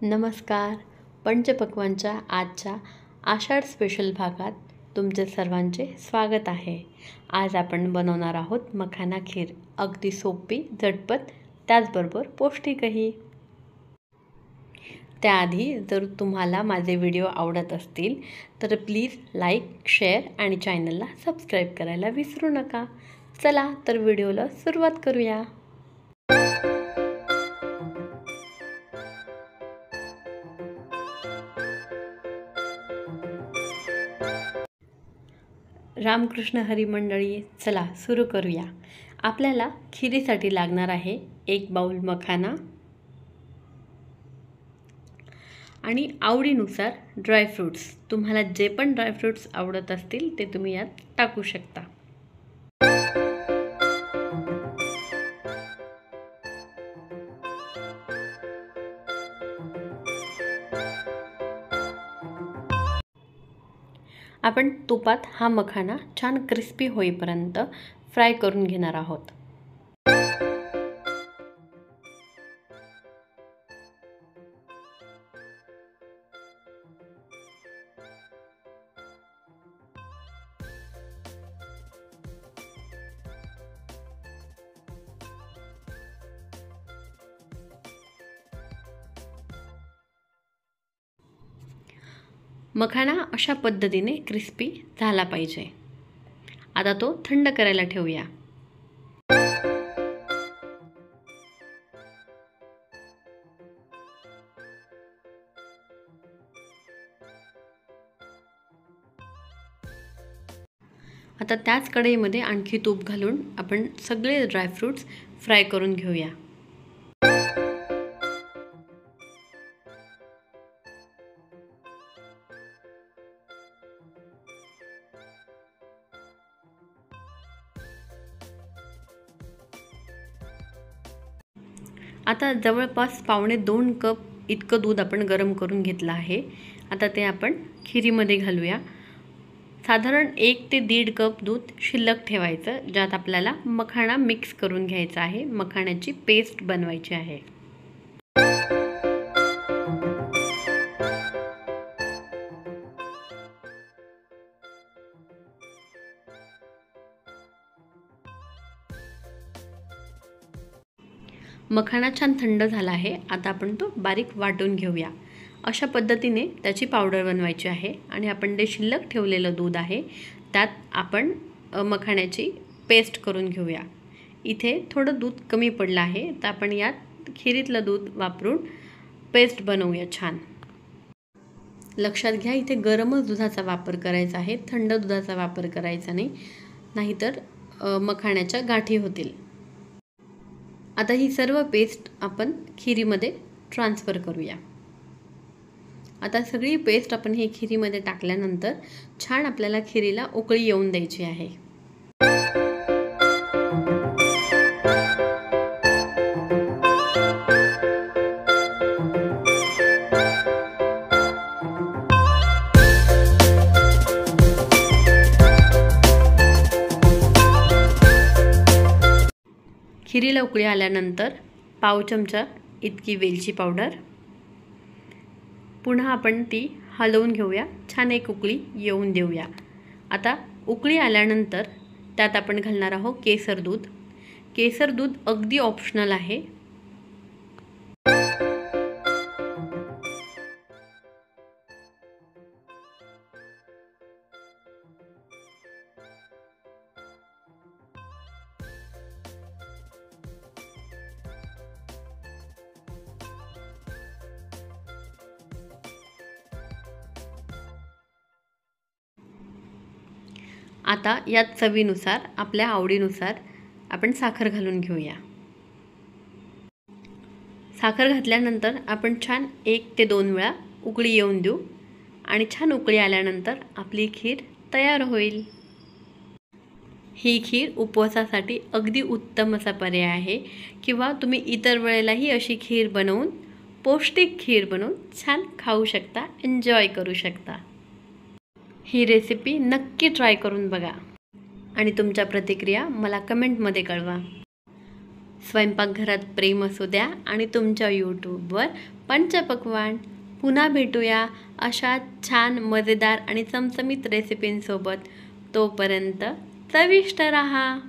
नमस्कार. पंचपक्वान्नच्या आजच्या आषाढ स्पेशल भागात तुमचे सर्वांचे स्वागत आहे. आज आपण बनवणार आहोत मखाना खीर. अगदी सोपी, झटपट, त्याचबरोबर पौष्टिकही. त्याआधी जर तुम्हाला माझे व्हिडिओ आवडत असतील तर प्लीज लाईक, शेअर आणि चॅनलला सबस्क्राईब करायला विसरू नका. चला तर व्हिडिओला सुरुवात करूया. रामकृष्ण हरी मंडळी, चला सुरू करूया. आपल्याला खिरीसाठी लागणार आहे 1 बाउल मखाना आणि आवडीनुसार ड्रायफ्रूट्स. तुम्हाला जे पण ड्रायफ्रूट्स आवडत असतील ते तुम्ही यात टाकू शकता. आपण तुपात हा मखाना छान क्रिस्पी होईपर्यंत फ्राय करून घेणार आहोत. मखाना अशा पद्धतीने क्रिस्पी झाला पाहिजे. आता तो थंड करायला ठेवूया. आता त्याच कढईमध्ये आणखी तूप घालून आपण सगळे ड्रायफ्रूट्स फ्राय करून घेऊया. आता जवळपास 1.25 कप इतकं दूध आपण गरम करून घेतलं आहे. आता ते आपण खिरीमध्ये घालूया. साधारण 1 ते 1.5 कप दूध शिल्लक ठेवायचं, ज्यात आपल्याला मखाना मिक्स करून घ्यायचा आहे. मखाण्याची पेस्ट बनवायची आहे. मखाना छान थंड झाला आहे. आता आपण तो बारीक वाटून घेऊया. अशा पद्धतीने त्याची पावडर बनवायची आहे. आणि आपण जे शिल्लक ठेवलेलं दूध आहे त्यात आपण मखाण्याची पेस्ट करून घेऊया. इथे थोडं दूध कमी पडलं आहे, तर आपण यात खिरीतलं दूध वापरून पेस्ट बनवूया छान. लक्षात घ्या, इथे गरमच दुधाचा वापर करायचा आहे, थंड दुधाचा वापर करायचा नाही, नाहीतर मखाण्याच्या गाठी होतील. आता ही सर्व पेस्ट आपण खिरीमध्ये ट्रान्सफर करूया. आता सगळी पेस्ट आपण ही खिरीमध्ये टाकल्यानंतर छान आपल्याला खिरीला उकळी येऊन द्यायची आहे. खिरीला उकळी आल्यानंतर पाव चमचा इतकी वेलची पावडर. पुन्हा आपण ती हलवून घेऊया. छान एक उकळी येऊन देऊया. आता उकळी आल्यानंतर त्यात आपण घालणार आहोत केसर दूध. केसर दूध अगदी ऑप्शनल आहे. आता यात चवीनुसार, आपल्या आवडीनुसार आपण साखर घालून घेऊया. साखर घातल्यानंतर आपण छान 1 ते 2 वेळा उकळी येऊन देऊ. आणि छान उकळी आल्यानंतर आपली खीर तयार होईल. ही खीर उपवासासाठी अगदी उत्तम असा पर्याय आहे. किंवा तुम्ही इतर वेळेलाही अशी खीर बनवून, पौष्टिक खीर बनवून छान खाऊ शकता, एन्जॉय करू शकता. ही रेसिपी नक्की ट्राय करून बघा आणि तुमच्या प्रतिक्रिया मला कमेंटमध्ये कळवा. स्वयंपाकघरात प्रेम असू द्या आणि तुमच्या यूट्यूबवर पंचपक्वान्न. पुन्हा भेटूया अशा छान मजेदार आणि चमचमीत रेसिपींसोबत. तोपर्यंत चविष्ट रहा.